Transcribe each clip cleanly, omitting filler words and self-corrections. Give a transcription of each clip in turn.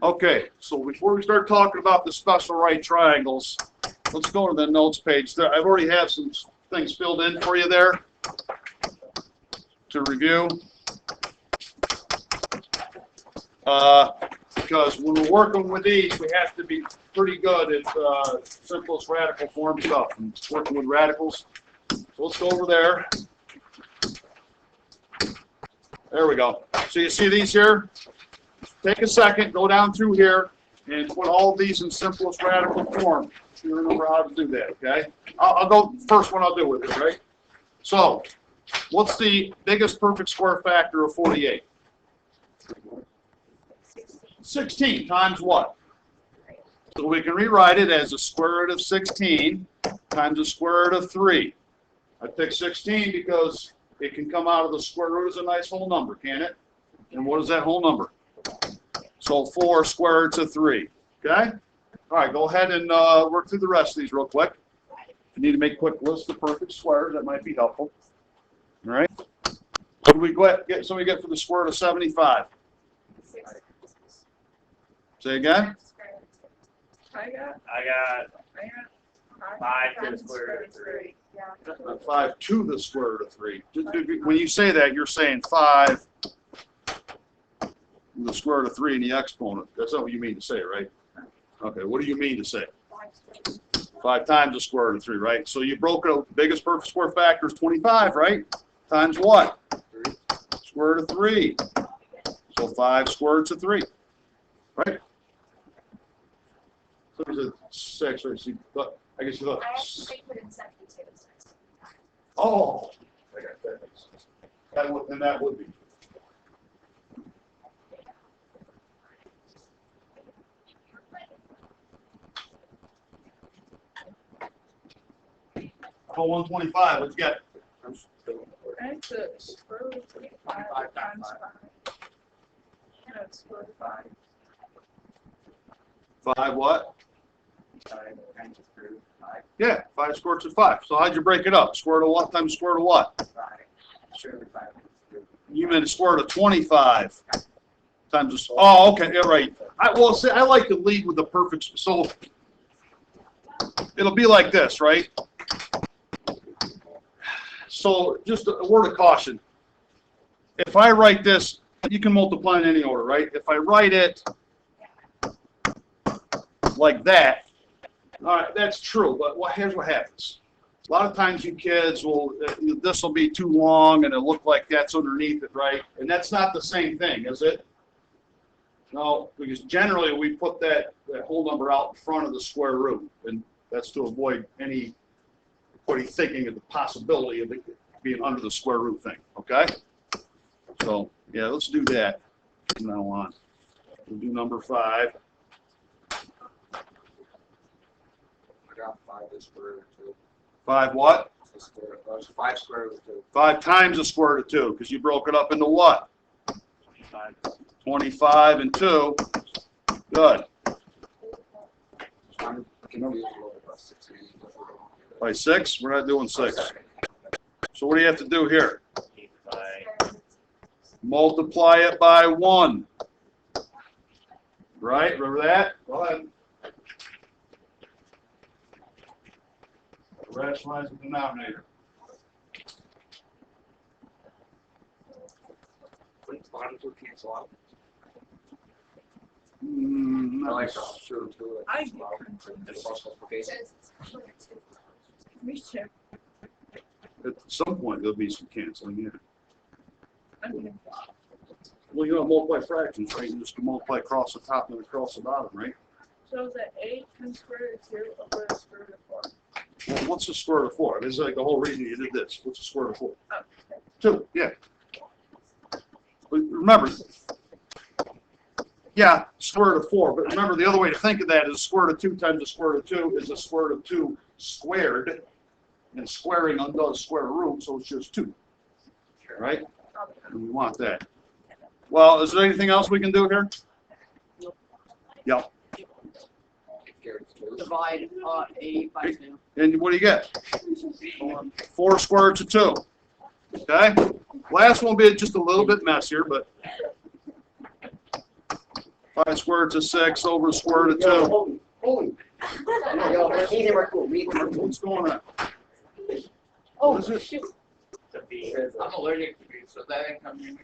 Okay, so before we start talking about the special right triangles, let's go to the notes page. I've already have some things filled in for you there to review. Because when we're working with these, we have to be pretty good at simplest radical form stuff and working with radicals. So let's go over there. There we go. So you see these here? Take a second, go down through here, and put all of these in simplest radical form. So you remember how to do that, okay? I'll go first one I'll do with it, right? So, what's the biggest perfect square factor of 48? 16 times what? So we can rewrite it as the square root of 16 times the square root of 3. I picked 16 because it can come out of the square root as a nice whole number, can it? And what is that whole number? So 4 square roots of 3. Okay? All right, go ahead and work through the rest of these real quick. If you need to make a quick list of perfect squares, that might be helpful. All right? What do we get? So we get for the square root of 75. Say again? I got 5 to the square root of 3. 5 to the square root of 3. When you say that, you're saying 5 to the square root of 3 in the exponent. That's not what you mean to say, right? Okay, what do you mean to say? 5 times the square root of 3, right? So you broke it, the biggest perfect square factor is 25, right? Times what? 3. Square root of 3. So 5 square roots of 3, right? So there's a 6, right? So I guess you thought. I actually put in 72. Oh, I got that. Then that would be. Oh, 125. What'd you get? I took square root of 25 times 5. No, square root of 5. 5 what? 5 times the square root of 5. Yeah, 5 square roots of 5. So how'd you break it up? Square root of what times square root of what? 5. Square root of 5. You meant square root of 25 times the. Oh, okay, yeah, right. Well, see, I like to lead with the perfect. So it'll be like this, right? So just a word of caution. If I write this, you can multiply in any order, right? If I write it like that, all right, that's true, but here's what happens. A lot of times you kids will, this will be too long and it'll look like that's underneath it, right? And that's not the same thing, is it? No, because generally we put that whole number out in front of the square root, and that's to avoid anybody thinking of the possibility of it being under the square root thing, okay? So, yeah, let's do that from now on. We'll do number 5. I got 5 to the square root of 2. 5 what? 5 square root of 2. 5 times the square root of 2, because you broke it up into what? 25. 25 and 2. Good. I'm confused a little bit about 16. By 6? We're not doing 6. So what do you have to do here? Multiply it by 1. Right? Remember that? Go ahead. Rationalize the denominator. Wouldn't the bottom 2 cancel out? No. I like the sure 2. I It's multiplication. Me too. At some point, there'll be some canceling here. I mean, Well, you don't multiply fractions, right? You just multiply across the top and across the bottom, right? so that 8 times square root of 2 over the square root of 4. Well, what's the square root of 4? This is like the whole reason you did this. What's the square root of 4? Oh, 2, yeah. But remember, yeah, square root of 4, but remember the other way to think of that is square root of 2 times the square root of 2 is the square root of 2 squared, and squaring undoes square root, so it's just 2, right? And we want that. Well, is there anything else we can do here? Yeah. Divide 8 by 2. And what do you get? 4 square roots of 2. Okay? Last one will be just a little bit messier, but 5 squared root of 6 over the square root of 2. Holy, holy. Yo, me and him are cool, me and him are cool. What's going on? Oh, What is it? shoot. I'm allergic to beef, so that ain't coming.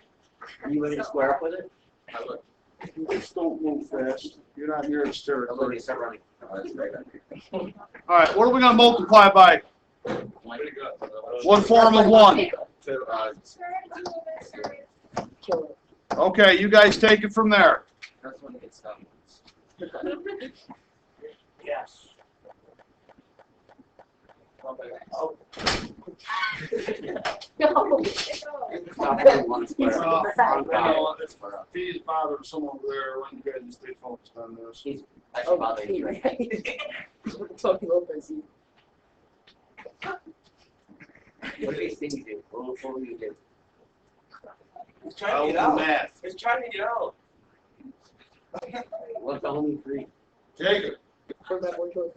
Are you ready to square up with it? I look. Just don't move fast. You're not here to stare I'm at ready to start running. Oh, that's right. All right, what are we going to multiply by? Pretty good. What form of 1? So, Okay, you guys take it from there. that's when it gets done. Yes. Oh. No. He's bothering someone over there. Why don't you guys stay focused on this? I should bother you. Talking over busy. What do you think you do? What will you do? He's I'll trying to do get out. math. He's trying to get out. What's the only 3? Jacob,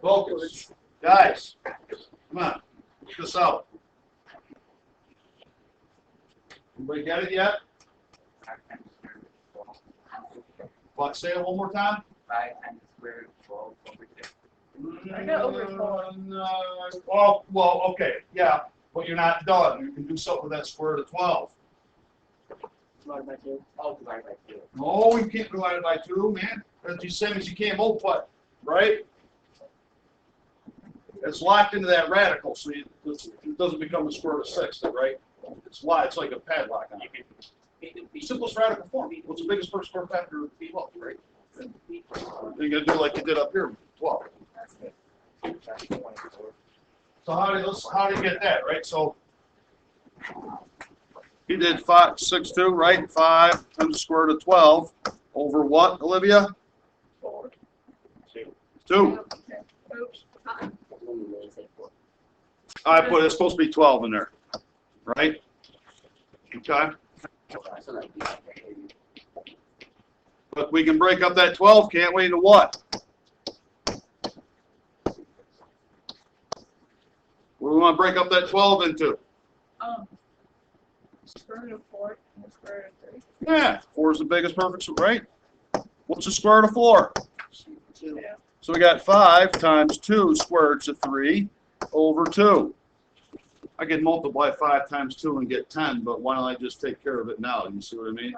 focus. Guys, come on, get this out. Anybody get it yet? What, say it one more time? 5 times the square root of 12 over 2. I got over 4. Well, okay, yeah, but you're not done. You can do something with that square root of 12. Divided by 2. Oh, divided by 2. No, you can't divide it by 2, man. That's the same as you can't multiply, right? It's locked into that radical, so it doesn't become a square root of 6, right? It's why it's like a padlock on it. Simplest radical form. What's the biggest first square factor of 12, right? You're gonna do like you did up here, 12. So how do you get that, right? So he did 5, 6, 2, right? 5 times the square root of 12 over what, Olivia? 2. Oops. I put it's supposed to be 12 in there, right? Okay. But we can break up that 12, can't we, into what? What do we want to break up that 12 into? Square root of 4 and square root of 3. Yeah, 4 is the biggest perfect, right? What's the square root of 4? Yeah. So we got 5 times 2 square roots of 3 over 2. I can multiply 5 times 2 and get 10, but why don't I just take care of it now? You see what I mean?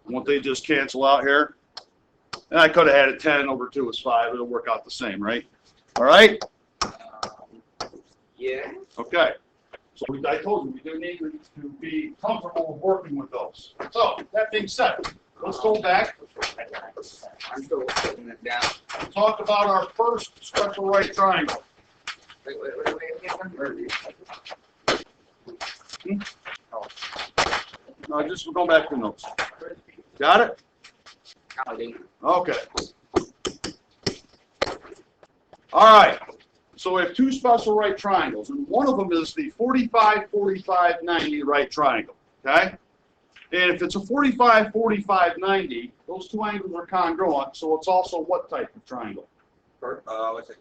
Won't they just cancel out here? And I could have had it 10 over 2 is 5. It'll work out the same, right? All right? Yeah. Okay. So I told you, we do need to be comfortable with working with those. So, that being said, let's go back. I'm still putting it down. Talk about our first special right triangle. Wait. No, just we're going back to the notes. Got it? Okay. All right. So we have 2 special right triangles, and one of them is the 45, 45, 90 right triangle. Okay? And if it's a 45, 45, 90, those 2 angles are congruent, so it's also what type of triangle? What's it?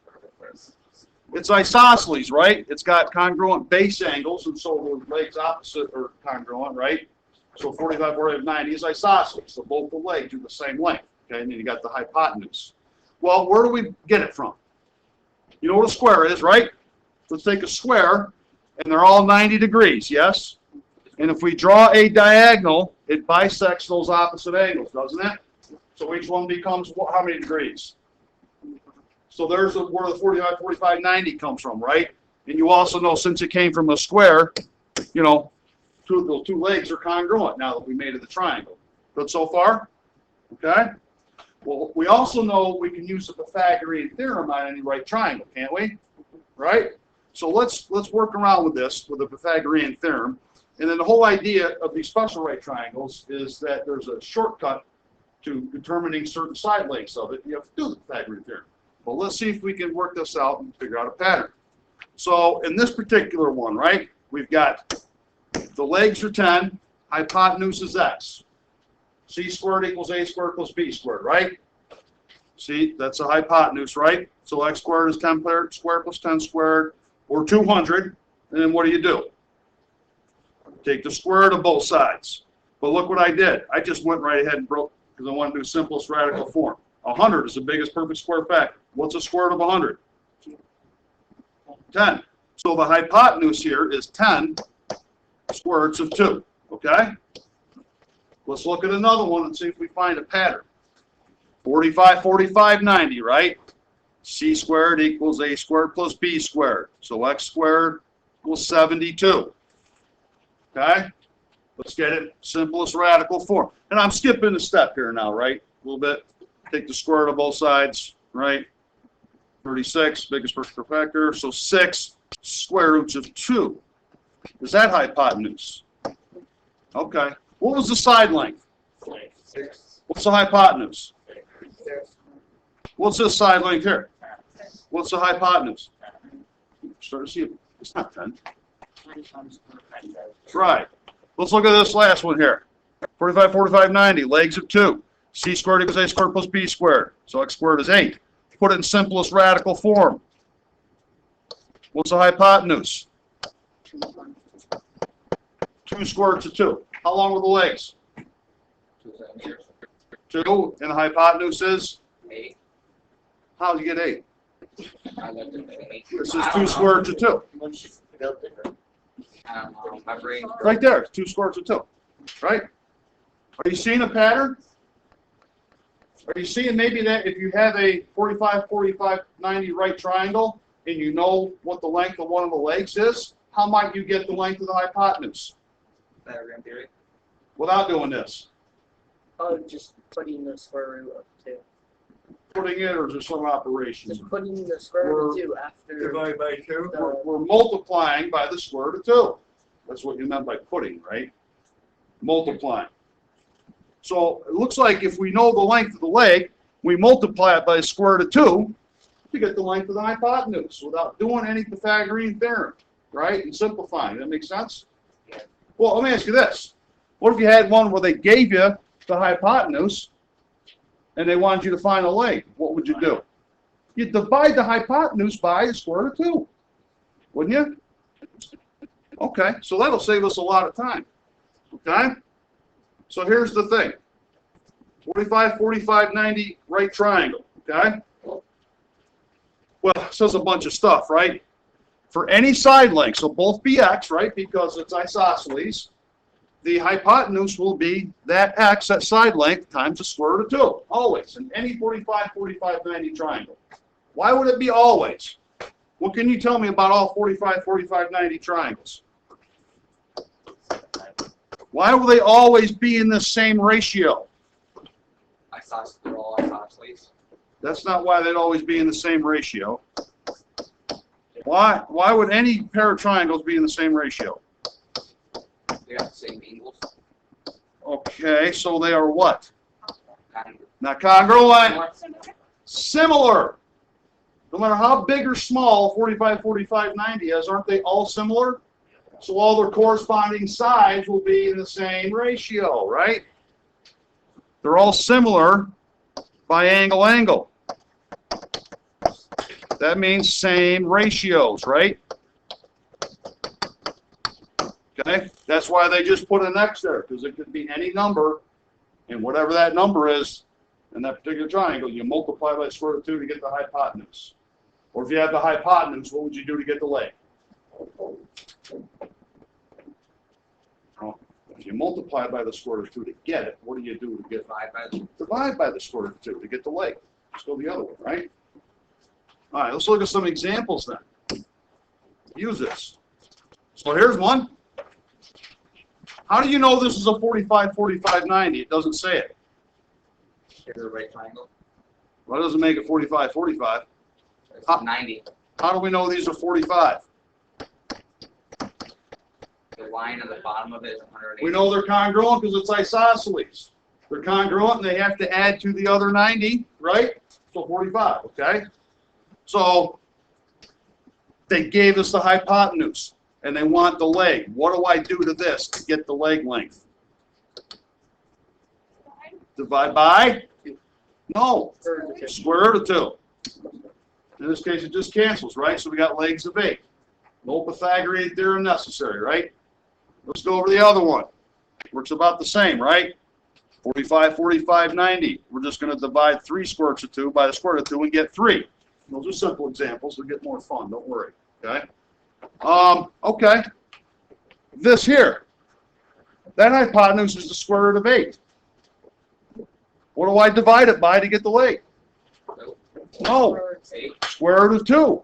It's isosceles, right? It's got congruent base angles, and so the legs opposite are congruent, right? So 45, 45, 90 is isosceles, so both the legs are the same length. Okay, and then you got the hypotenuse. Well, where do we get it from? You know what a square is, right? Let's take a square, and they're all 90 degrees, yes? And if we draw a diagonal, it bisects those opposite angles, doesn't it? So each one becomes how many degrees? So there's where the 45, 45, 90 comes from, right? And you also know since it came from a square, you know, those 2 legs are congruent now that we made it the triangle. Good so far? Okay? Well, we also know we can use the Pythagorean theorem on any right triangle, can't we? Right? So let's work around with this with the Pythagorean theorem. And then the whole idea of these special right triangles is that there's a shortcut to determining certain side lengths of it. You have to do the Pythagorean theorem. But let's see if we can work this out and figure out a pattern. So in this particular one, right, we've got the legs are 10, hypotenuse is x. C squared equals a squared plus b squared, right? See, that's a hypotenuse, right? So x squared is 10 squared plus 10 squared, or 200. And then what do? Take the square root of both sides. But look what I did. I just went right ahead and because I want to do simplest radical form. 100 is the biggest perfect square factor. What's the square root of 100? 10. So the hypotenuse here is 10 square roots of 2. Okay? Let's look at another one and see if we find a pattern. 45, 45, 90, right? C squared equals A squared plus B squared. So X squared equals 72. Okay? Let's get it simplest radical form. And I'm skipping a step here now, right? A little bit. Take the square root of both sides, right? 36, biggest perfect factor. So 6 square roots of 2. Is that hypotenuse? Okay. What was the side length? 6. What's the hypotenuse? 6. What's this side length here? What's the hypotenuse? Start to see it. It's not 10. Right. Let's look at this last one here. 45, 45, 90. Legs of 2. C squared equals A squared plus B squared. So X squared is 8. Put it in simplest radical form. What's the hypotenuse? 2 square roots of 2. How long were the legs? 2. And the hypotenuse is? 8. How did you get 8? I left it at 8. This is 2 square roots of 2. I don't know. My brain. Right there. 2 square roots of 2. Right? Are you seeing a pattern? Are you seeing maybe that if you have a 45, 45, 90 right triangle and you know what the length of one of the legs is, how might you get the length of the hypotenuse Diagram theory. without doing this? Oh, just putting the square root of 2. Putting it, or is there some operation? Just putting the square root of 2 after Divided by 2. We're multiplying by the square root of 2. That's what you meant by putting, right? Multiplying. So it looks like if we know the length of the leg, we multiply it by the square root of 2 to get the length of the hypotenuse without doing any Pythagorean theorem, right? And simplifying. That makes sense? Yeah. Well, let me ask you this. What if you had one where they gave you the hypotenuse and they wanted you to find a leg? What would you do? You'd divide the hypotenuse by the square root of 2, wouldn't you? Okay, so that'll save us a lot of time. Okay? So here's the thing. 45, 45, 90 right triangle. Okay? Well, it says a bunch of stuff, right? For any side length, so both BX, right, because it's isosceles, the hypotenuse will be that X, that side length, times the square root of 2. Always. In any 45, 45, 90 triangle. Why would it be always? What can you tell me about all 45, 45, 90 triangles? Why will they always be in the same ratio? They're all isosceles. That's not why they'd always be in the same ratio. Why would any pair of triangles be in the same ratio? They have the same angles. Okay, so they are what? Kind Not congruent. of. Similar. No matter how big or small 45, 45, 90 is, aren't they all similar? So all their corresponding sides will be in the same ratio, right? They're all similar by angle. That means same ratios, right? Okay? That's why they just put an X there, because it could be any number, and whatever that number is in that particular triangle, you multiply by the square root of 2 to get the hypotenuse. Or if you have the hypotenuse, what would you do to get the leg? If you multiply by the square root of 2 to get it, what do you do to get it? Divide by the square root of 2 to get the leg. Let's go the other way, right? All right, let's look at some examples then. Use this. So here's one. How do you know this is a 45, 45, 90? It doesn't say it. Is it a right triangle? Why doesn't it make it 45, 45? It's Huh. 90. How do we know these are 45? The line at the bottom of it is 180. We know they're congruent because it's isosceles. They're congruent and they have to add to the other 90, right? So 45, okay? So they gave us the hypotenuse and they want the leg. What do I do to this to get the leg length? Divide by? No. Square root of 2. In this case, it just cancels, right? So we got legs of 8. No Pythagorean theorem necessary, right? Let's go over the other one. Works about the same, right? 45, 45, 90. We're just going to divide 3 square roots of 2 by the square root of 2 and get 3. Those are simple examples. They'll get more fun. Don't worry. Okay? Okay. This here. That hypotenuse is the square root of 8. What do I divide it by to get the leg? No. Square root of 2.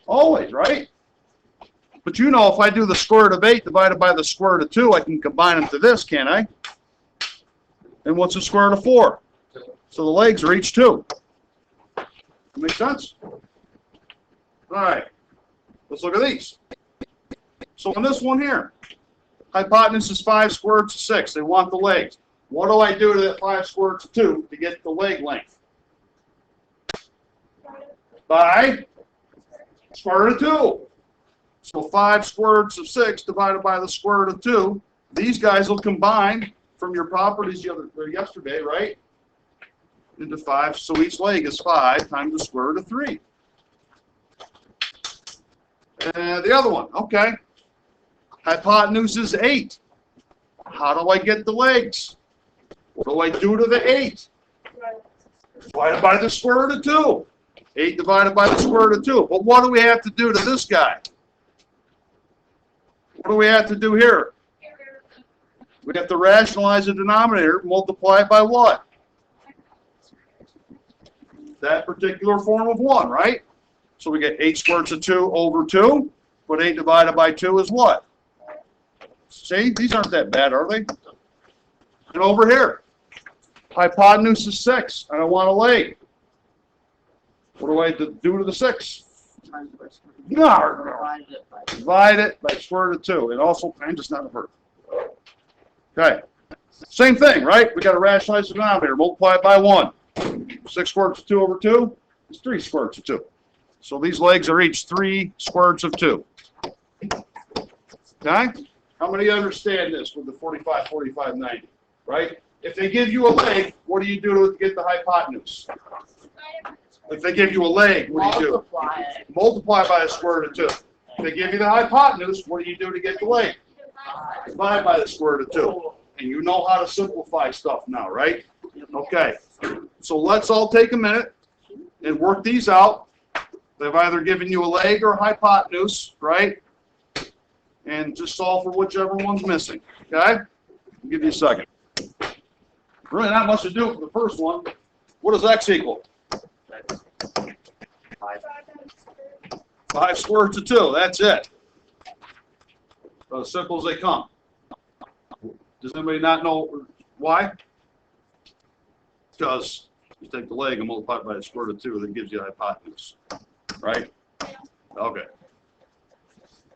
Always, right? But you know, if I do the square root of 8 divided by the square root of 2, I can combine them to this, can't I? And what's the square root of 4? So the legs are each 2. Make sense? All right. Let's look at these. So on this one here, hypotenuse is 5 square roots of 6. They want the legs. What do I do to that 5 square roots of 2 to get the leg length? By square root of 2. So 5 square roots of 6 divided by the square root of 2. These guys will combine from your properties yesterday, right? Into 5. So each leg is 5 times the square root of 3. And the other one, okay. Hypotenuse is 8. How do I get the legs? What do I do to the 8? Divided by the square root of 2. 8 divided by the square root of 2. But what do we have to do to this guy? What do we have to do here? We have to rationalize the denominator, multiply it by what? That particular form of 1, right? So we get 8 square roots of 2 over 2. But 8 divided by 2 is what? See, these aren't that bad, are they? And over here, hypotenuse is 6, and I want a leg. What do I do to the 6? No. Divide it by square root of 2. And also, I'm just not a hurt. Okay. Same thing, right? We got to rationalize the denominator. Multiply it by 1. 6 square roots of 2 over 2 is 3 square roots of 2. So these legs are each 3 square roots of 2. Okay? How many understand this with the 45, 45, 90? Right? If they give you a leg, what do you do to get the hypotenuse? If they give you a leg, what do you do? Multiply by the square root of 2. If they give you the hypotenuse, what do you do to get the leg? Divide by the square root of 2. And you know how to simplify stuff now, right? Okay. So let's all take a minute and work these out. They've either given you a leg or a hypotenuse, right? And just solve for whichever one's missing, okay? I'll give you a second. Really not much to do for the first one. What does x equal? 5 square roots of 2, that's it. About as simple as they come. Does anybody not know why? Because you take the leg and multiply it by the square root of 2, that gives you a hypotenuse. Right? Okay.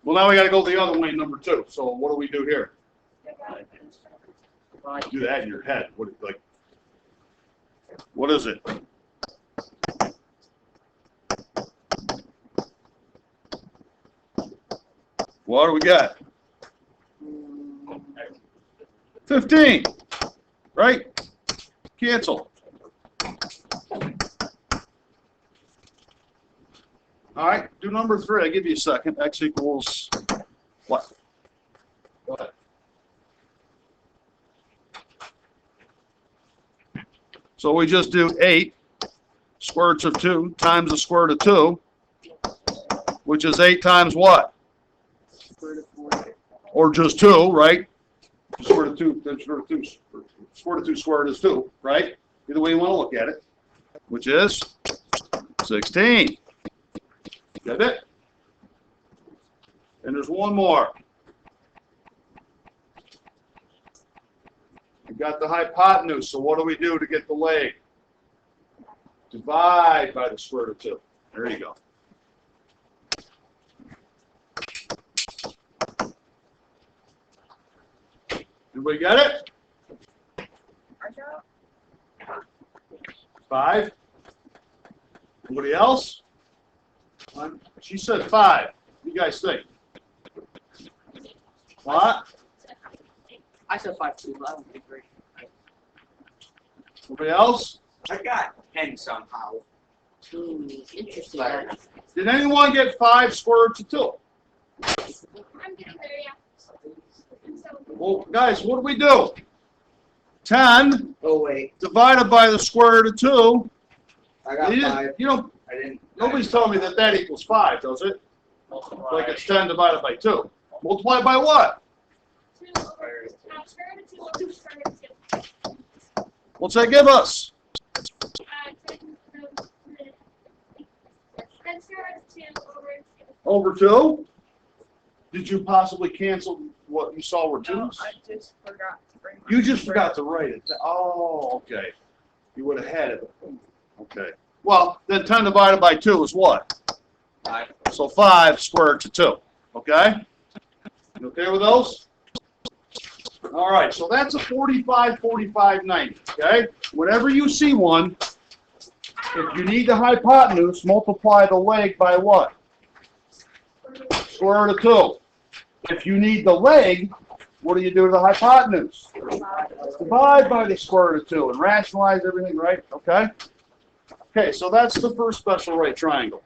Well, now we got to go the other way, number 2. So what do we do here? Do that in your head. What is it? What do we got? 15. Right? Cancel. All right, do number 3. I'll give you a second. X equals what? Go ahead. So we just do 8 square roots of 2 times the square root of 2, which is 8 times what? Or just 2, right? Square root of 2, then square root of 2. Square root of 2 squared is 2, right? Either way you want to look at it, which is 16. Got it? And there's one more. We got the hypotenuse, so what do we do to get the leg? Divide by the square root of 2. There you go. Everybody got it? 5. Anybody else? She said 5. What do you guys think? What? I said 5 too, but I don't agree. Anybody else? I got 10 somehow. Interesting. Did anyone get 5 square roots of 2? I'm getting there, yeah. Well, guys, what do we do? 10 Oh, wait, divided by the square root of 2. I got 5. You don't, I didn't. nobody's telling me that that equals 5, does it? Like it's 10 divided by 2. Multiply by what? What's that give us? Over 2? Did you possibly cancel what you saw were No, 2s? I just forgot to bring. my You just paper. forgot to write it. Oh, okay. You would have had it. Okay. Well, then 10 divided by 2 is what? 5. So 5 squared to 2. Okay? You okay with those? All right, so that's a 45, 45, 90. Okay? Whenever you see one, if you need the hypotenuse, multiply the leg by what? Square root of 2. If you need the leg, what do you do to the hypotenuse? Divide by the square root of 2 and rationalize everything, right? Okay? Okay, so that's the first special right triangle.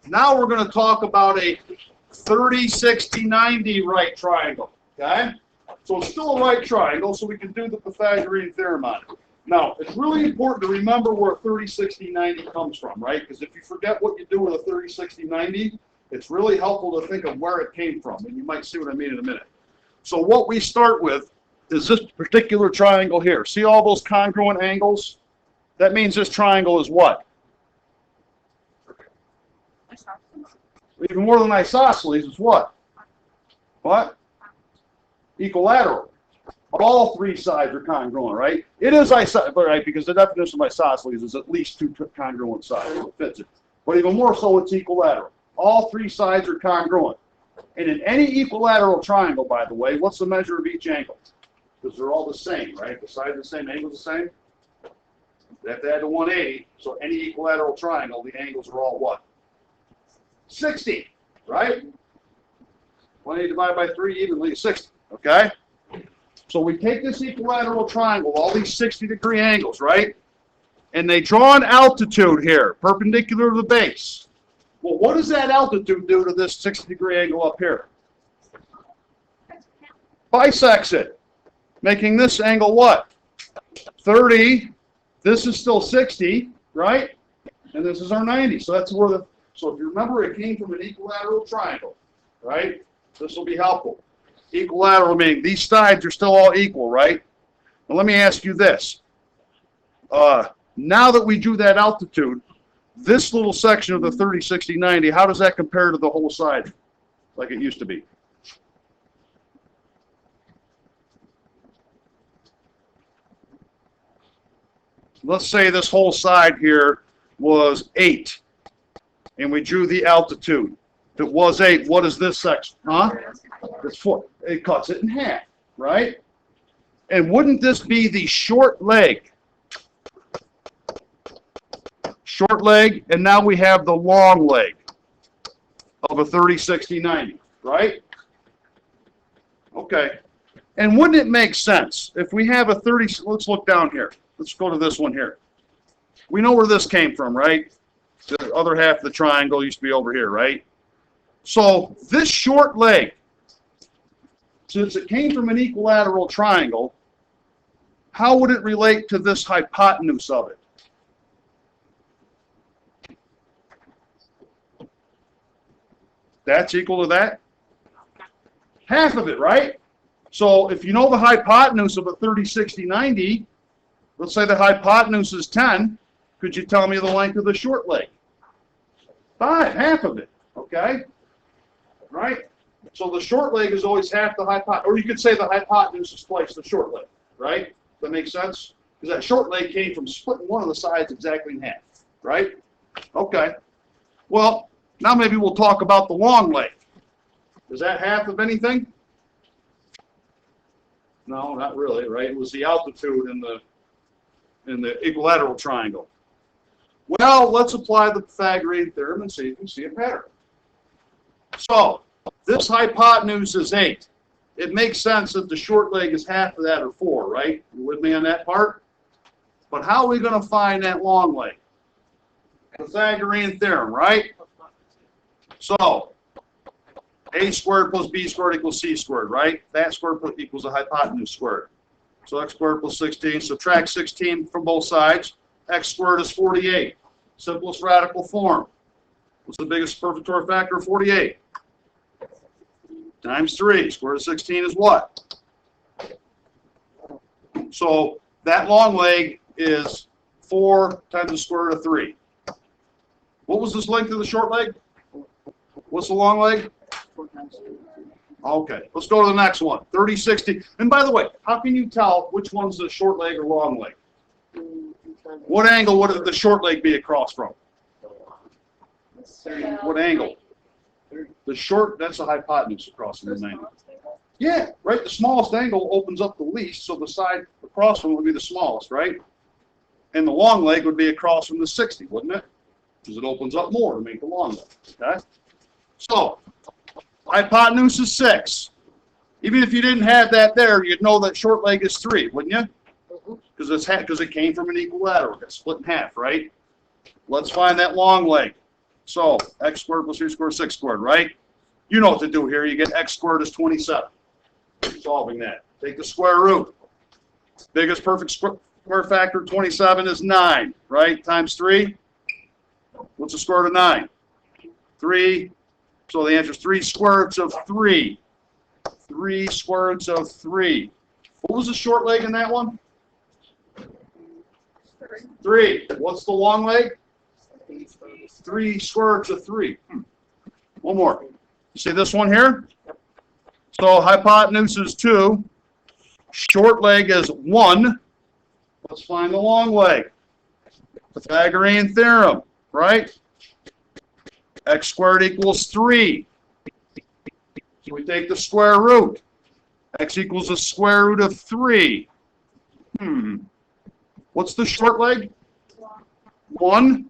Now we're going to talk about a 30, 60, 90 right triangle. Okay? So it's still a right triangle, so we can do the Pythagorean theorem on it. Now, it's really important to remember where 30, 60, 90 comes from, right? Because if you forget what you do with a 30, 60, 90, it's really helpful to think of where it came from, and you might see what I mean in a minute. So what we start with is this particular triangle here. See all those congruent angles? That means this triangle is what? Even more than isosceles, it's what? What? Equilateral. All 3 sides are congruent, right? It is isosceles, right? Because the definition of isosceles is at least 2 congruent sides. It fits it. But even more so, it's equilateral. All 3 sides are congruent. And in any equilateral triangle, by the way, what's the measure of each angle? Because they're all the same, right? The sides are the same, angles the same. They have to add to 180. So any equilateral triangle, the angles are all what? 60, right? 180 divided by 3 evenly is 60, okay? So we take this equilateral triangle, all these 60-degree angles, right? And they draw an altitude here, perpendicular to the base. Well, what does that altitude do to this 60-degree angle up here? Bisects it, making this angle what? 30. This is still 60, right? And this is our 90. So that's where the, so if you remember, it came from an equilateral triangle, right? This will be helpful. Equilateral meaning these sides are still all equal, right? Now let me ask you this. Now that we drew that altitude, this little section of the 30, 60, 90, how does that compare to the whole side like it used to be? Let's say this whole side here was 8, and we drew the altitude. If it was 8, what is this section? Huh? It's 4. It cuts it in half, right? And wouldn't this be the short leg? Short leg, and now we have the long leg of a 30, 60, 90, right? Okay. And wouldn't it make sense if we have a 30, let's look down here. Let's go to this one here. We know where this came from, right? The other half of the triangle used to be over here, right? So this short leg, since it came from an equilateral triangle, how would it relate to this hypotenuse of it? That's equal to that? Half of it, right? So if you know the hypotenuse of a 30, 60, 90, let's say the hypotenuse is 10, could you tell me the length of the short leg? 5, half of it, okay? Right? So the short leg is always half the hypotenuse, or you could say the hypotenuse is twice the short leg, right? Does that make sense? Because that short leg came from splitting one of the sides exactly in half, right? Okay. Well, now maybe we'll talk about the long leg. Is that half of anything? No, not really, right? It was the altitude in the equilateral triangle. Well, let's apply the Pythagorean theorem and see if you can see a pattern. So, this hypotenuse is 8. It makes sense that the short leg is half of that, or 4, right? You with me on that part? But how are we going to find that long leg? Pythagorean theorem, right? So, a squared plus b squared equals c squared, right? That squared equals the hypotenuse squared. So x squared plus 16. Subtract 16 from both sides. X squared is 48. Simplest radical form. What's the biggest perfect torque factor of 48? Times 3. Square root of 16 is what? So that long leg is 4 times the square root of 3. What was this length of the short leg? What's the long leg? Okay, let's go to the next one. 30, 60. And by the way, how can you tell which one's the short leg or long leg? What angle would the short leg be across from? What angle? The short, that's the hypotenuse across from the 90. Yeah, right. The smallest angle opens up the least, so the side across from it would be the smallest, right? And the long leg would be across from the 60, wouldn't it? Because it opens up more to make the long leg. Okay? So, hypotenuse is 6. Even if you didn't have that there, you'd know that short leg is 3, wouldn't you? Because it came from an equilateral. It got split in half, right? Let's find that long leg. So, x squared plus 3 squared, 6 squared, right? You know what to do here. You get x squared is 27. Solving that. Take the square root. Biggest perfect square factor of 27 is 9, right? Times 3. What's the square root of 9? 3. So the answer is 3 square roots of 3. 3 square roots of 3. What was the short leg in that one? 3. What's the long leg? 3 square roots of 3. One more. You see this one here? So hypotenuse is 2. Short leg is 1. Let's find the long leg. Pythagorean theorem, right? X squared equals 3. So we take the square root. X equals the square root of 3. What's the short leg? 1.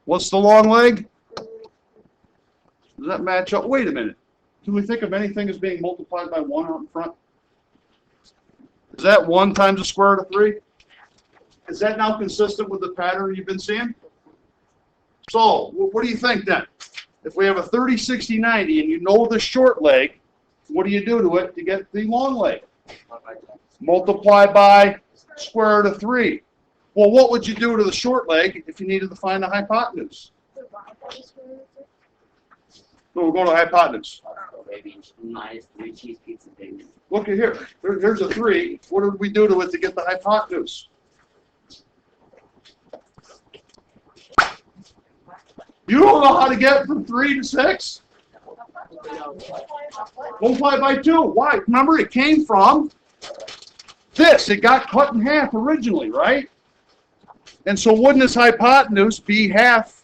What's the long leg? Does that match up? Wait a minute. Do we think of anything as being multiplied by 1 out in front? Is that 1 times the square root of 3? Is that now consistent with the pattern you've been seeing? So, what do you think then? If we have a 30, 60, 90 and you know the short leg, what do you do to it to get the long leg? Multiply by square root of 3. Well, what would you do to the short leg if you needed to find the hypotenuse? So we'll go to hypotenuse. Maybe minus 3 cheese pizza things. Look at here. Here's a 3. What did we do to it to get the hypotenuse? You don't know how to get from 3 to 6? Multiply by 2. Why? Remember, it came from this. It got cut in half originally, right? And so wouldn't this hypotenuse be half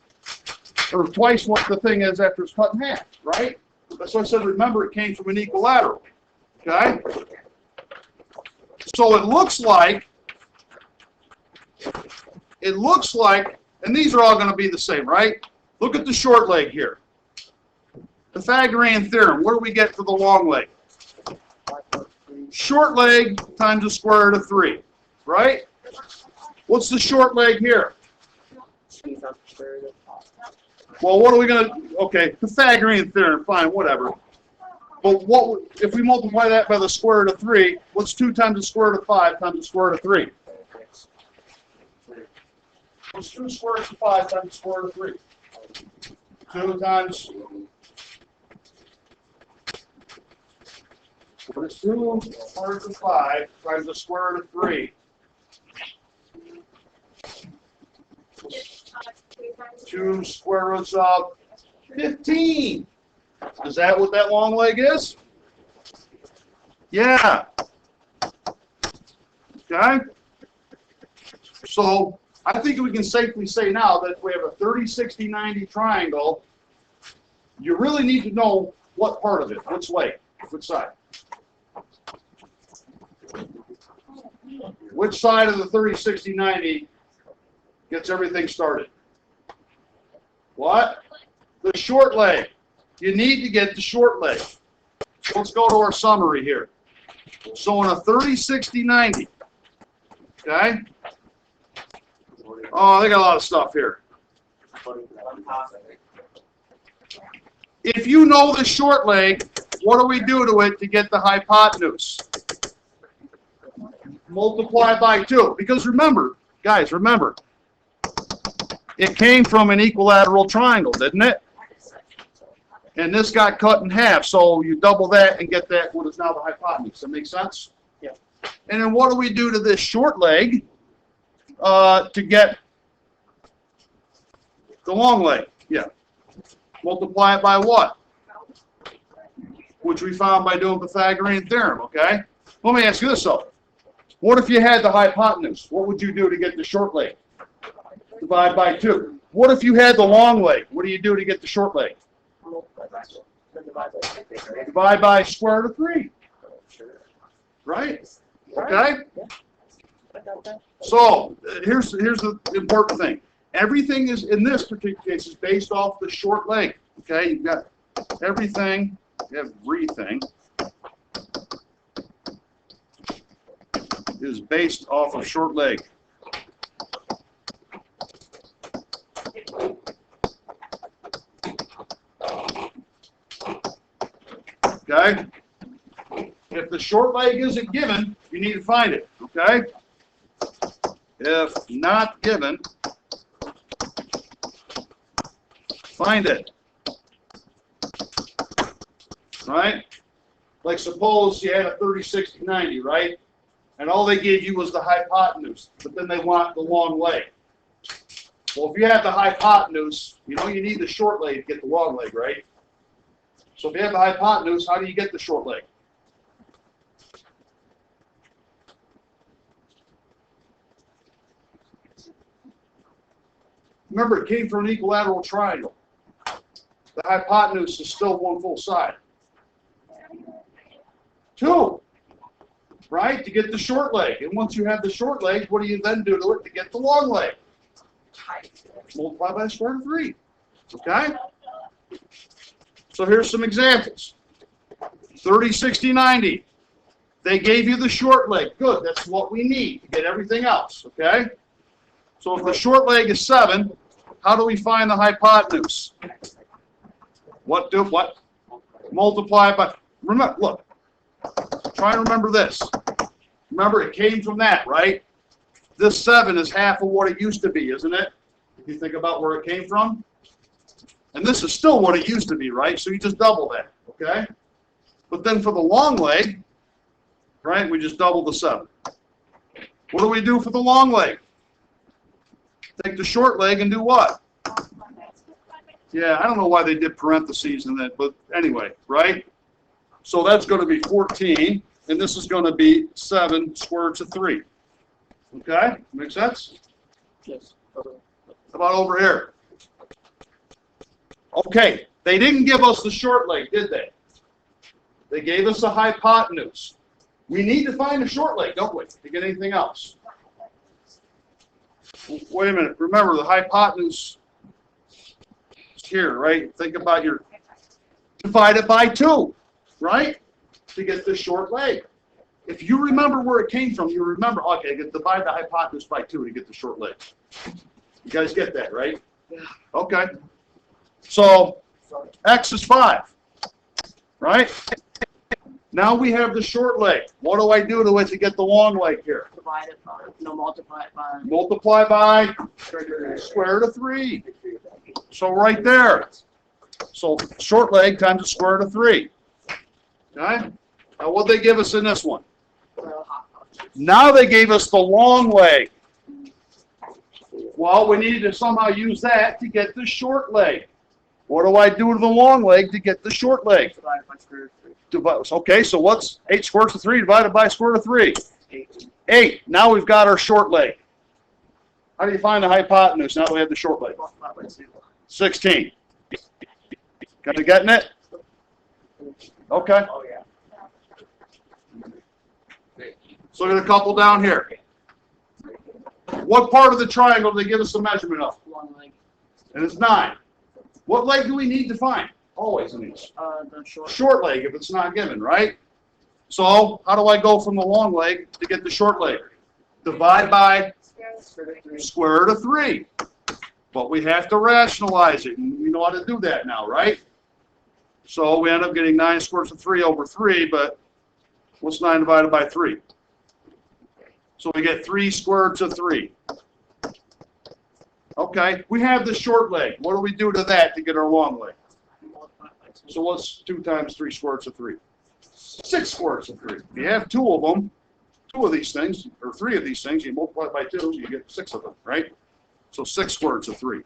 or twice what the thing is after it's cut in half, right? That's why I said, remember, it came from an equilateral. Okay? So it looks like, and these are all going to be the same, right? Look at the short leg here. Pythagorean theorem. What do we get for the long leg? Short leg times the square root of 3, right? What's the short leg here? Well, what are we going to, okay, Pythagorean theorem, fine, whatever. But what if we multiply that by the square root of 3, what's 2 times the square root of 5 times the square root of 3? What's 2 square roots of 5 times the square root of 3? 2 times, what is 2 square roots of 5 times the square root of 3? 2 square roots of 15. Is that what that long leg is? Yeah. Okay? So, I think we can safely say now that if we have a 30, 60, 90 triangle, you really need to know what part of it, which leg, which side. Which side of the 30, 60, 90 gets everything started? What? The short leg. You need to get the short leg. Let's go to our summary here. So in a 30, 60, 90, okay? Oh, they got a lot of stuff here. If you know the short leg, what do we do to it to get the hypotenuse? multiply by 2. Because remember, guys, remember, it came from an equilateral triangle, didn't it? And this got cut in half, so you double that and get that what is now the hypotenuse. That makes sense? Yeah. And then what do we do to this short leg to get the long leg? Yeah. Multiply it by what? Which we found by doing Pythagorean theorem, okay? Let me ask you this, though. What if you had the hypotenuse? What would you do to get the short leg? Divide by 2. What if you had the long leg? What do you do to get the short leg? Divide by square root of 3. Right? Okay? So, here's the important thing. Everything is, in this particular case, is based off the short leg. Okay? You've got everything is based off of short leg. Okay? If the short leg isn't given, you need to find it. Okay? If not given, find it. Right? Like suppose you had a 30, 60, 90, right? And all they gave you was the hypotenuse, but then they want the long leg. Well, if you have the hypotenuse, you know you need the short leg to get the long leg, right? So if you have the hypotenuse, how do you get the short leg? Remember, it came from an equilateral triangle. The hypotenuse is still one full side. 2, right, to get the short leg. And once you have the short leg, what do you then do to it to get the long leg? Multiply by the square root of 3. Okay? So here's some examples. 30, 60, 90. They gave you the short leg. Good, that's what we need to get everything else. Okay? So if the short leg is 7, how do we find the hypotenuse? What? Multiply by, remember, look, try and remember this. Remember, it came from that, right? This 7 is half of what it used to be, isn't it? If you think about where it came from. And this is still what it used to be, right? So you just double that, okay? But then for the long leg, right, we just double the 7. What do we do for the long leg? Take the short leg and do what? Yeah, I don't know why they did parentheses in that, but anyway, right? So that's going to be 14, and this is going to be 7 square root of 3. Okay? Make sense? Yes. How about over here? Okay, they didn't give us the short leg, did they? They gave us a hypotenuse. We need to find a short leg, don't we, to get anything else? Wait a minute. Remember, the hypotenuse is here, right? Think about your divided by 2, right? To get the short leg. If you remember where it came from, you remember, okay, divide the hypotenuse by 2 to get the short leg. You guys get that, right? Yeah. Okay. So, x is 5, right? Now we have the short leg. What do I do to it to get the long leg here? Divide it by, multiply it by. Multiply by square root of 3. So right there. So short leg times the square root of 3. Okay? Now what they give us in this one? Now they gave us the long leg. Well, we need to somehow use that to get the short leg. What do I do to the long leg to get the short leg? Divide by square root of 3. Okay, so what's 8 square root of 3 divided by square root of 3? 8. 8. Now we've got our short leg. How do you find the hypotenuse now that we have the short leg? Multiply by 2. 16. Kind of getting it? Okay. Oh, yeah. So look at a couple down here. What part of the triangle do they give us the measurement of? Long leg. And it's 9. What leg do we need to find? Always in these. The short. Short leg if it's not given, right? So how do I go from the long leg to get the short leg? Divide by Square root of 3. square root of 3. But we have to rationalize it, and we know how to do that now, right? So we end up getting 9 square root of 3 over 3, but what's 9 divided by 3? So we get 3 square roots of 3. Okay, we have the short leg. What do we do to that to get our long leg? So what's 2 times 3 square roots of 3? 6 square roots of 3. If you have 2 of them, 2 of these things, or 3 of these things, you multiply it by 2, you get 6 of them, right? So 6 square roots of 3.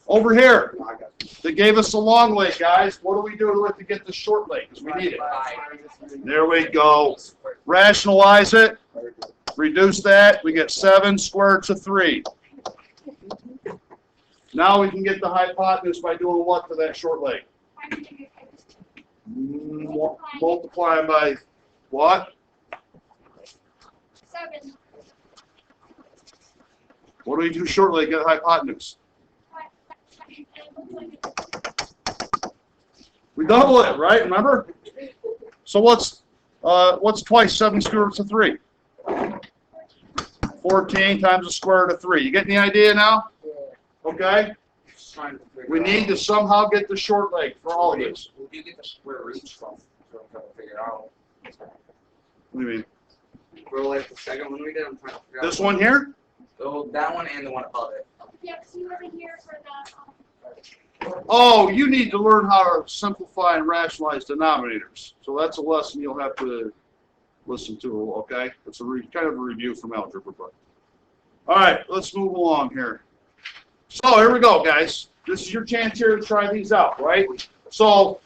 Over here, they gave us the long leg, guys. What do we do to it to get the short leg? Because we need it. There we go. Rationalize it. Reduce that. We get 7 square roots of 3. Now we can get the hypotenuse by doing what to that short leg? Multiply by what? 7. What do we do short leg get hypotenuse? We double it, right? Remember? So what's twice 7 square roots of 3? 14 times the square root of 3. You getting the idea now? Okay? We need to somehow get the short leg for all of this. Where do you get the square roots from? So I'm trying to figure out. What do you mean? We're like the second one we did. I'm trying to figure out. This one here? So that one and the one above it. Yeah, because you were here for the, Oh, you need to learn how to simplify and rationalize denominators. So that's a lesson you'll have to listen to, okay? It's a kind of a review from algebra, but. All right, let's move along here. So here we go, guys. This is your chance here to try these out, right? So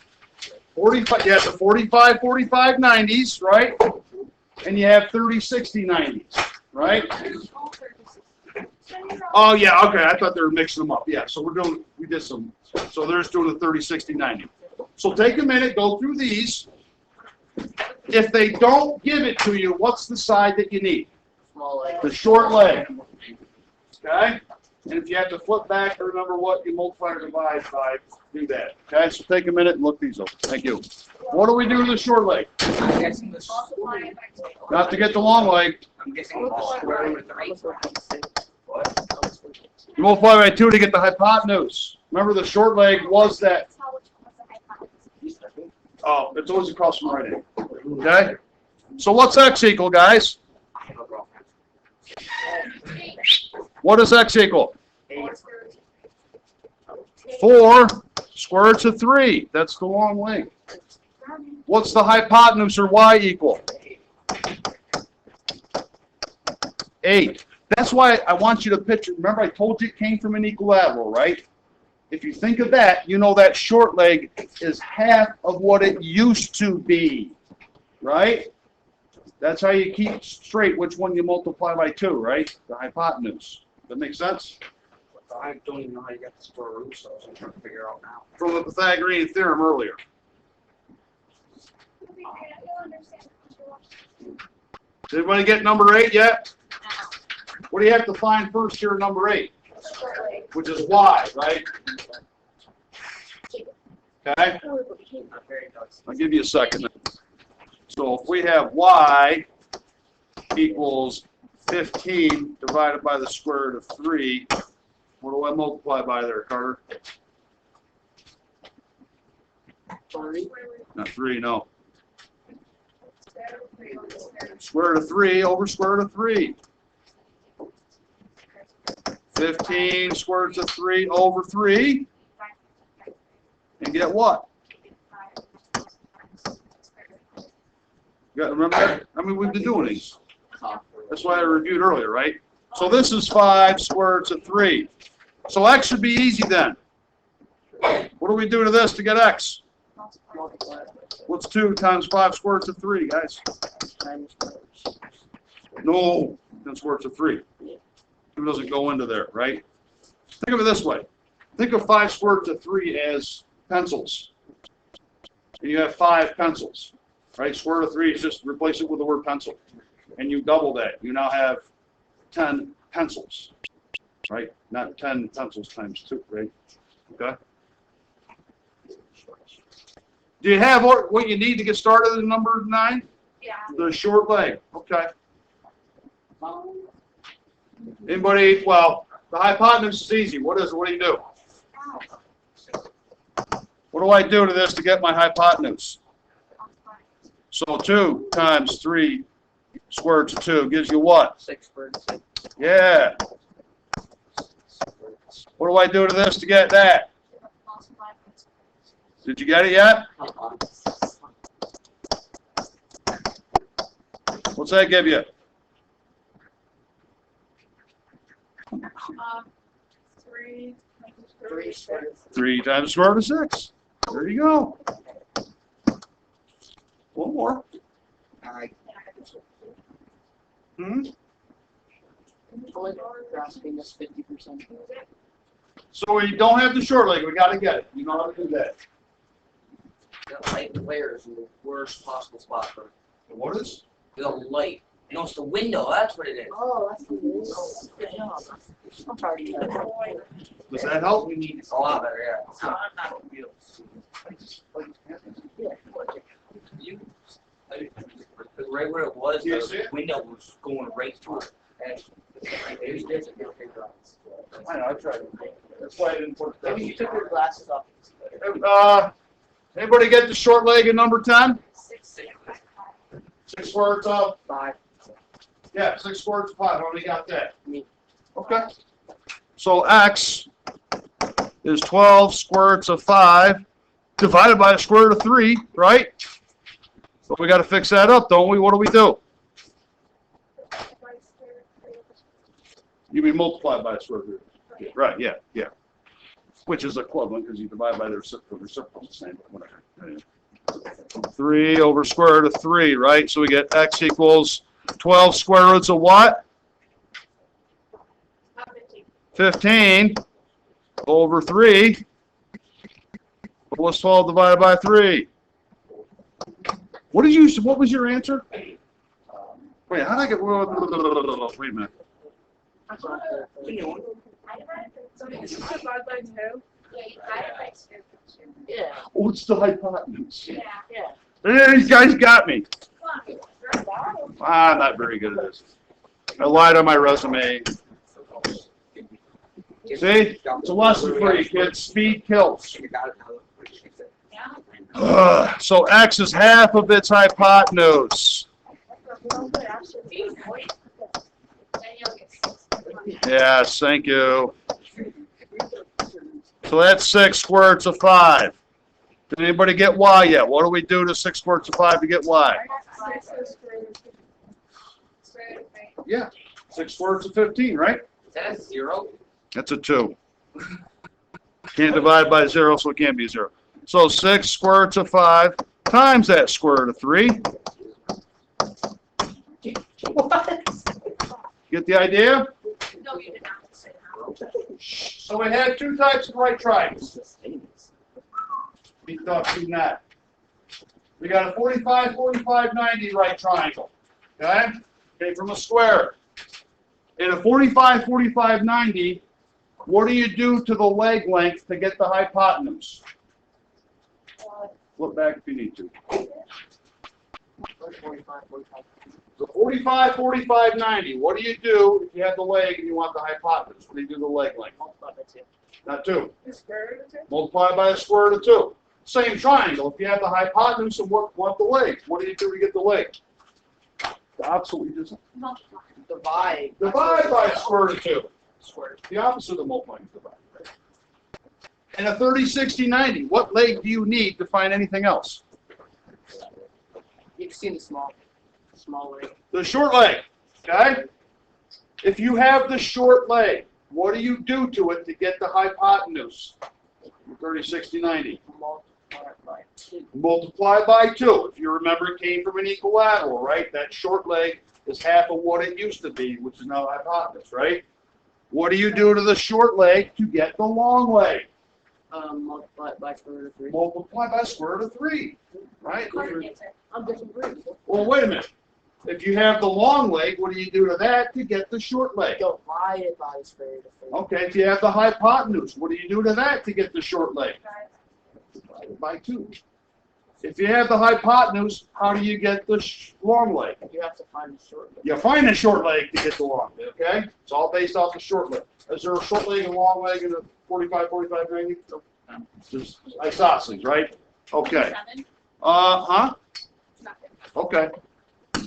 45, you have the 45, 45, 90s, right? And you have 30, 60, 90s, right? Oh, yeah, okay. I thought they were mixing them up. Yeah, so we did some, so they're just doing the 30, 60, 90. So take a minute, go through these. If they don't give it to you, what's the side that you need? The short leg. Okay? And if you have to flip back, remember what you multiply or divide by, do that. Okay, so take a minute and look these up. Thank you. What do we do to the short leg? I'm guessing the Not to get the long leg. I'm guessing the square root of 3. What? You multiply by 2 to get the hypotenuse. Remember the short leg was that. that's how which one was the hypotenuse. Oh, it's always across from right angle. Okay? So what's x equal, guys? What does x equal? 4 square roots of 3. That's the long leg. What's the hypotenuse or y equal? 8. That's why I want you to picture, remember I told you it came from an equilateral, right? If you think of that, you know that short leg is half of what it used to be, right? That's how you keep straight which one you multiply by 2, right? The hypotenuse. That make sense? I don't even know how you got the square root, so I'm trying to figure out now. From the Pythagorean theorem earlier. You'll understand. Did anybody get number 8 yet? What do you have to find first here, number 8? Which is y, right? Okay? I'll give you a second. So if we have y equals 15 divided by the square root of 3, what do I multiply by there, Carter? Not 3, no. Square root of 3 over square root of 3. 15 square root of 3 over 3. And get what? You got to remember that? I mean, we've been doing these. That's why I reviewed earlier, right? So this is 5 square roots of 3. So x should be easy then. What do we do to this to get x? What's 2 times 5 square roots of 3, guys? No, 10 square roots of 3. It doesn't go into there, right? Think of it this way. Think of 5 square roots of 3 as pencils. And you have 5 pencils, right? Square root of 3 is just replace it with the word pencil. And you double that. You now have 10 pencils, right? Not 10 pencils times 2, right? Okay? Do you have what you need to get started in number 9? Yeah. The short leg. Okay. Anybody? Well, the hypotenuse is easy. What is it? What do you do? What do I do to this to get my hypotenuse? So 2 times 3 Square root of 2 gives you what? 6 squared of 6. Yeah. What do I do to this to get that? Did you get it yet? What's that give you? 3 3 squared of 3 times the square root of 6. There you go. One more. Hmm? Only grasping is 50%. So we don't have the short leg. We got to get it. You know how to do that. That light glare is in the worst possible spot for it. What is? The light. No, it's the window. That's what it is. Oh, that's what it is. Good job. I'm proud of you. Does that help? We need a lot better, yeah. It's not real. You, right where it was, You see the it? window was going right through it. And maybe there's a good figure out. I know. I tried. That's why I didn't put it Maybe you took your glasses off. Anybody get the short leg in number 10? 6 square root of 5. Yeah, 6 square root of 5. How many got that? Me. Okay. So x is 12 square roots of 5 divided by the square root of 3, right? So we got to fix that up, don't we? What do we do? You mean multiply by the square root. Right, yeah. Which is equivalent because you divide by the reciprocal. The reciprocal is the same, but whatever. 3 over square root of 3, right? So we get x equals 12 square roots of what? 15 over 3. What's 12 divided by 3? What was your answer? Wait, how did I get, wait a minute. So you divide by 2. Yeah. What's the hypotenuse? Yeah. These guys got me. I'm not very good at this. I lied on my resume. See? It's a lesson for you kids. Speed kills. You got it now. So x is half of its hypotenuse. Yes, thank you. So that's 6 square roots of 5. Did anybody get y yet? What do we do to 6 square roots of 5 to get y? Yeah, 6 square roots of 15, right? Is that a 0? That's a 2. Can't divide by 0, so it can't be 0. So 6 square roots of 5 times that square root of 3. What? Get the idea? No, you did not say that. So we had 2 types of right triangles. Be tough doing that. We got a 45, 45, 90 right triangle. Okay? Came from a square. In a 45, 45, 90, what do you do to the leg length to get the hypotenuse? Flip back if you need to. 45, 45. So 45, 45, 90. What do you do if you have the leg and you want the hypotenuse? What do you do to the leg length? Multiply by 2. Not 2. The square root of 2? Multiply by the square root of 2. Same triangle. If you have the hypotenuse and want the leg, what do you do to get the leg? The opposite we just Divide. divide by the square root of 2. Squared. The opposite of multiplying is divide. In a 30, 60, 90, what leg do you need to find anything else? You've seen the small leg. The short leg. Okay? If you have the short leg, what do you do to it to get the hypotenuse? 30, 60, 90. Multiply by 2. Multiply by 2. If you remember, it came from an equilateral, right? That short leg is half of what it used to be, which is now hypotenuse, right? What do you do to the short leg to get the long leg? Multiply by square root of 3. Multiply by square root of 3, right? I'm disagreeing. Well, wait a minute. If you have the long leg, what do you do to that to get the short leg? Divide it by the square root of 3. Okay, if you have the hypotenuse, what do you do to that to get the short leg? Divided by 2. If you have the hypotenuse, how do you get the long leg? You have to find the short leg. You find the short leg to get the long leg, okay? It's all based off the short leg. Is there a short leg and long leg in a 45, 45, 90? No. There's isosceles, right? Okay. Seven? Huh? Nothing. Okay.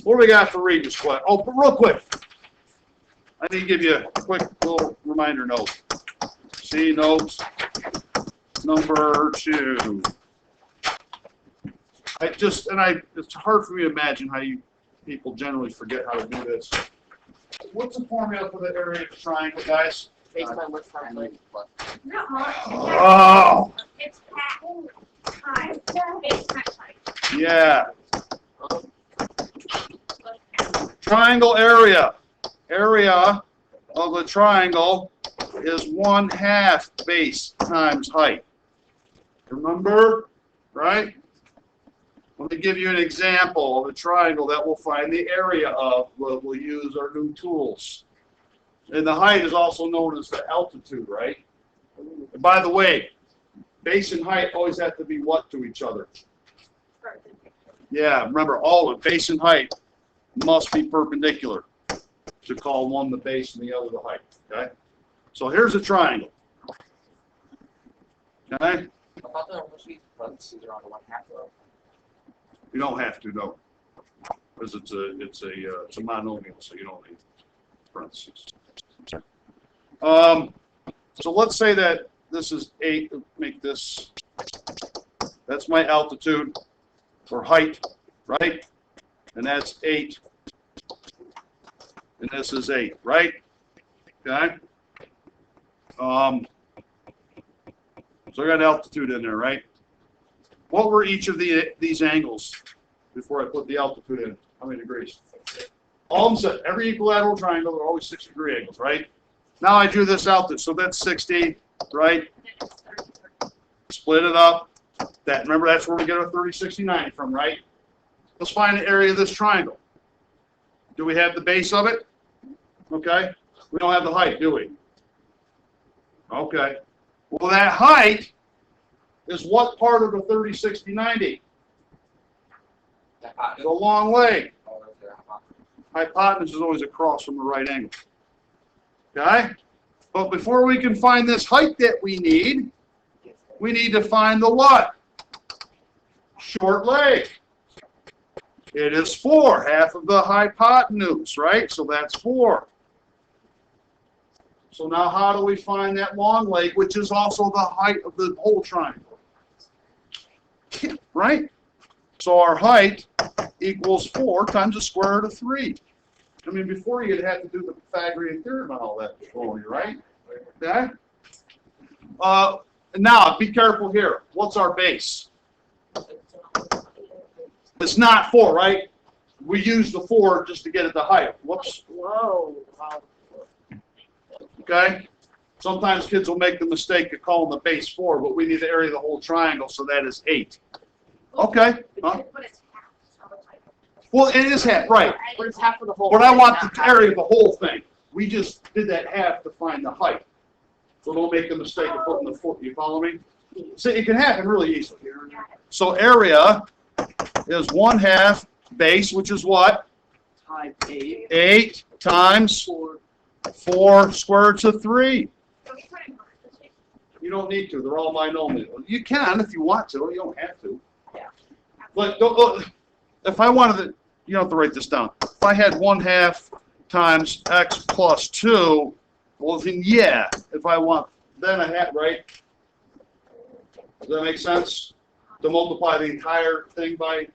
What do we got for Regis question? Oh, but real quick. I need to give you a quick little reminder note. See notes number 2. It's hard for me to imagine how you people generally forget how to do this. What's the formula for the area of the triangle, guys? Based on what's times length plus. No, Oh, it's time, base times height. yeah. Triangle area. Area of the triangle is 1/2 base times height. Remember? Right? Let me give you an example of a triangle that we'll find the area of. We'll use our new tools. And the height is also known as the altitude, right? And by the way, base and height always have to be what to each other? Yeah, remember, all of base and height must be perpendicular to call one the base and the other the height, okay? So here's a triangle. Okay? I thought there was these parentheses around the 1/2 row. You don't have to, no. Because it's a monomial, so you don't need parentheses. So let's say that this is 8, make this, that's my altitude or height, right? And that's 8. And this is 8, right? Okay? So I got altitude in there, right? What were each of these angles before I put the altitude in? How many degrees? All of them said, every equilateral triangle, there are always 60-degree angles, right? Now I drew this altitude, so that's 60, right? Split it up. Remember, that's where we get our 30, 60, 90 from, right? Let's find the area of this triangle. Do we have the base of it? Okay. We don't have the height, do we? Okay. Well, that height is what part of the 30, 60, 90? The long leg. Hypotenuse is always across from the right angle. Okay? But before we can find this height that we need to find the what? Short leg. It is 4, half of the hypotenuse, right? So that's 4. So now how do we find that long leg, which is also the height of the whole triangle? Right? So our height equals 4 times the square root of 3. I mean, before you'd have to do the Pythagorean theorem and all that for you, right? Okay? Now, be careful here. What's our base? It's not 4, right? We use the 4 just to get at the height. Whoops. Whoa. Okay? Sometimes kids will make the mistake of calling the base 4, but we need the area of the whole triangle, so that is 8. Okay. Huh? But it's half, so it's like. Well, it is half, right. But it's half of the whole. But I thing, want not the half. area of the whole thing. We just did that half to find the height. So don't make the mistake of putting the 4. You follow me? See, it can happen really easily. So area is 1/2 base, which is what? Times 8. 8 times 4. 4 square roots of 3. So we put it in parentheses. You don't need to. They're all binomial. You can if you want to. You don't have to. Yeah. But look, if I wanted to, you don't have to write this down. If I had 1/2 times x plus 2, well then yeah. If I want, then I have, right? Does that make sense? To multiply the entire thing by,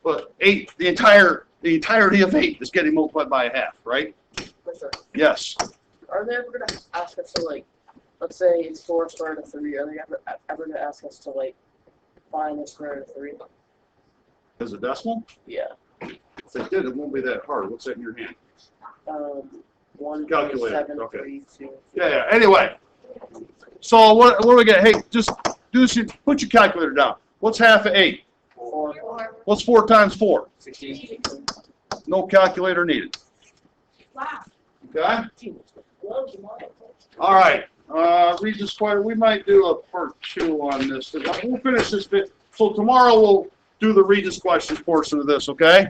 but 8, the entirety of 8 is getting multiplied by 1/2, right? Listen, Yes. are they ever going to ask us to, like, let's say it's 4 square root of 3, are they ever going to ask us to, like, find the square root of 3? As a decimal? Yeah. If they did, it won't be that hard. What's that in your hand? 1.732. Okay. Yeah. Anyway, so what do we get? Hey, just put your calculator down. What's half of 8? 4. What's 4 times 4? 16. No calculator needed. Wow. Okay. All right. Regis Choir, we might do a part 2 on this. We'll finish this bit. So tomorrow we'll do the Regis questions portion of this. Okay.